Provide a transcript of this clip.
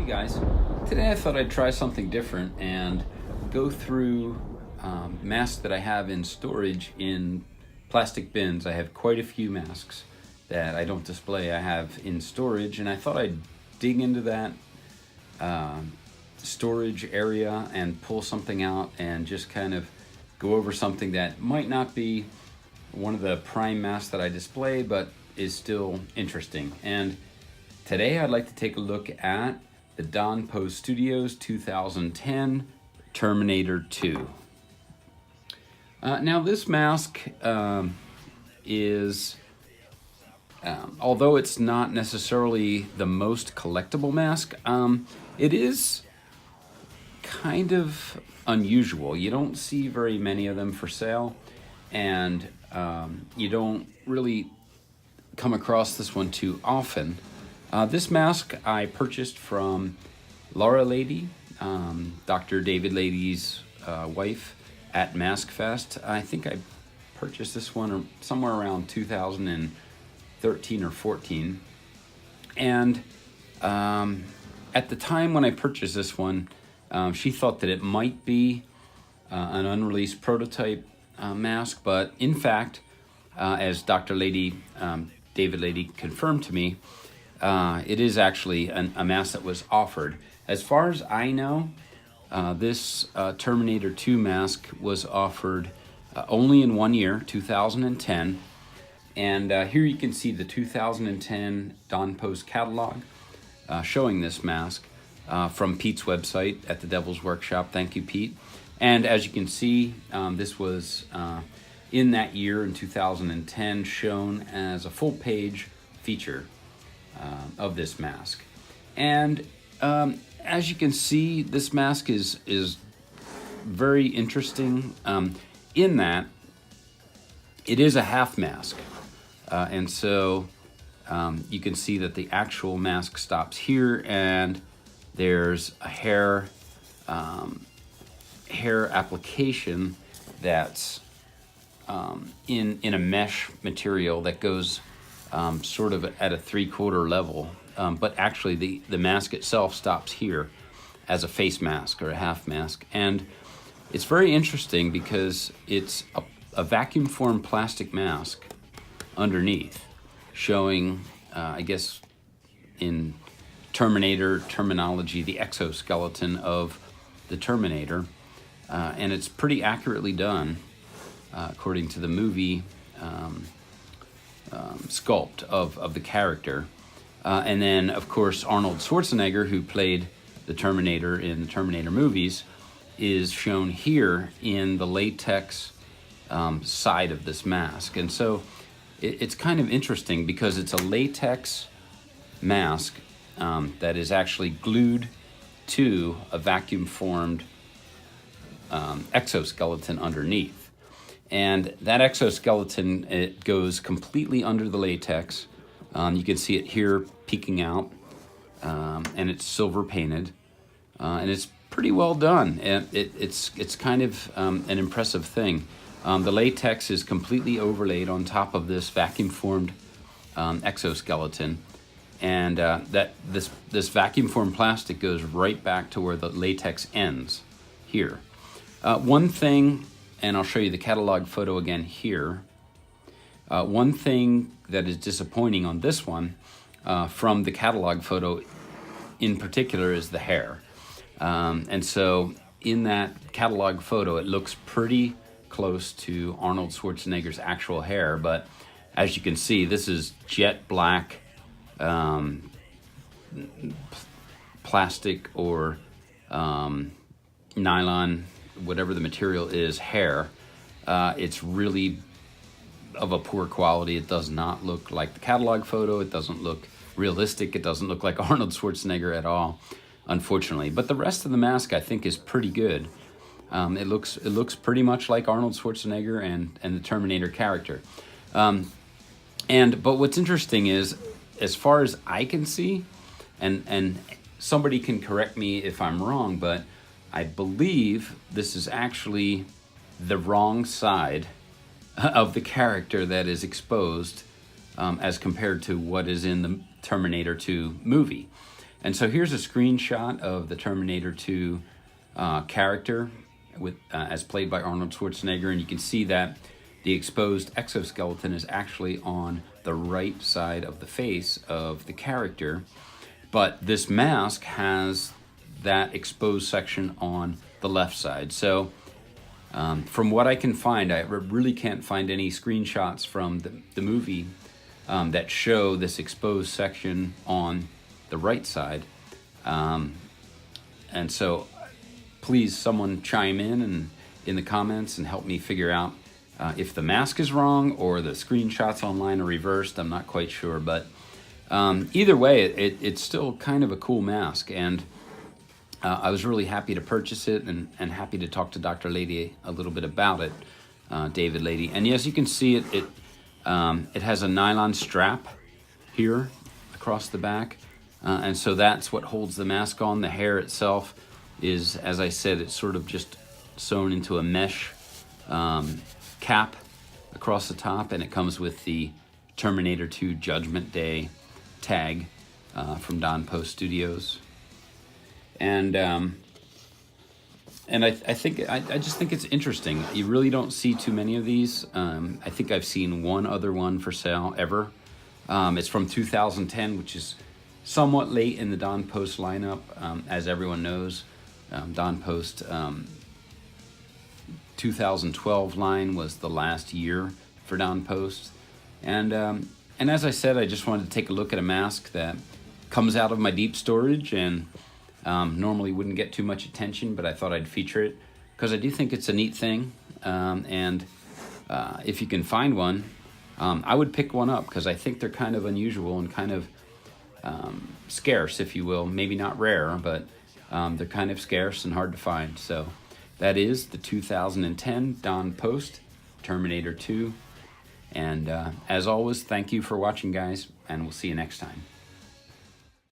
Hey guys, today I thought I'd try something different and go through masks that I have in storage in plastic bins. I have quite a few masks that I don't display. I have in storage, and I thought I'd dig into that storage area and pull something out and just kind of go over something that might not be one of the prime masks that I display, but is still interesting. And today I'd like to take a look at the Don Post Studios 2010 Terminator 2. Now this mask is, although it's not necessarily the most collectible mask, it is kind of unusual. You don't see very many of them for sale, and you don't really come across this one too often. This mask I purchased from Laura Lady, Dr. David Lady's wife, at Mask Fest. I think I purchased this one somewhere around 2013 or 14. And at the time when I purchased this one, she thought that it might be an unreleased prototype mask, but in fact, as Dr. Lady, David Lady confirmed to me, it is actually a mask that was offered. As far as I know, this Terminator 2 mask was offered only in 1 year, 2010. And here you can see the 2010 Don Post catalog showing this mask from Pete's website at the Devil's Workshop. Thank you, Pete. And as you can see, this was in that year, in 2010, shown as a full-page feature of this mask. And as you can see, this mask is very interesting in that it is a half mask. And so you can see that the actual mask stops here, and there's a hair application that's in a mesh material that goes sort of at a 3/4 level, but actually the mask itself stops here as a face mask or a half mask. And it's very interesting because it's a vacuum formed plastic mask underneath, showing I guess in Terminator terminology, the exoskeleton of the Terminator, and it's pretty accurately done according to the movie sculpt of the character. And then, of course, Arnold Schwarzenegger, who played the Terminator in the Terminator movies, is shown here in the latex side of this mask. And so it's kind of interesting because it's a latex mask that is actually glued to a vacuum-formed exoskeleton underneath. And that exoskeleton, it goes completely under the latex. You can see it here peeking out, and it's silver painted, and it's pretty well done. And it's kind of an impressive thing. The latex is completely overlaid on top of this vacuum-formed exoskeleton, and this vacuum-formed plastic goes right back to where the latex ends here. One thing, and I'll show you the catalog photo again here. One thing that is disappointing on this one, from the catalog photo in particular, is the hair. And so in that catalog photo, it looks pretty close to Arnold Schwarzenegger's actual hair, but as you can see, this is jet black plastic or nylon, whatever the material is, hair. It's really of a poor quality. It does not look like the catalog photo. It doesn't look realistic. It doesn't look like Arnold Schwarzenegger at all, unfortunately. But the rest of the mask, I think, is pretty good. It looks pretty much like Arnold Schwarzenegger and the Terminator character. But what's interesting is, as far as I can see, and somebody can correct me if I'm wrong, but I believe this is actually the wrong side of the character that is exposed as compared to what is in the Terminator 2 movie. And so here's a screenshot of the Terminator 2 character with as played by Arnold Schwarzenegger, and you can see that the exposed exoskeleton is actually on the right side of the face of the character, but this mask has that exposed section on the left side. So from what I can find, I really can't find any screenshots from the movie that show this exposed section on the right side. And so please someone chime in the comments and help me figure out if the mask is wrong or the screenshots online are reversed. I'm not quite sure, but either way, it's still kind of a cool mask, and I was really happy to purchase it and happy to talk to Dr. Lady a little bit about it, David Lady. And yes, you can see it has a nylon strap here across the back, and so that's what holds the mask on. The hair itself is, as I said, it's sort of just sewn into a mesh cap across the top, and it comes with the Terminator 2 Judgment Day tag from Don Post Studios. And I think I just think it's interesting. You really don't see too many of these. I think I've seen one other one for sale ever. It's from 2010, which is somewhat late in the Don Post lineup. As everyone knows, Don Post 2012 line was the last year for Don Post. And as I said, I just wanted to take a look at a mask that comes out of my deep storage and normally wouldn't get too much attention, but I thought I'd feature it because I do think it's a neat thing. And if you can find one, I would pick one up because I think they're kind of unusual and kind of scarce, if you will. Maybe not rare, but they're kind of scarce and hard to find. So that is the 2010 Don Post Terminator 2. And as always, thank you for watching, guys, and we'll see you next time.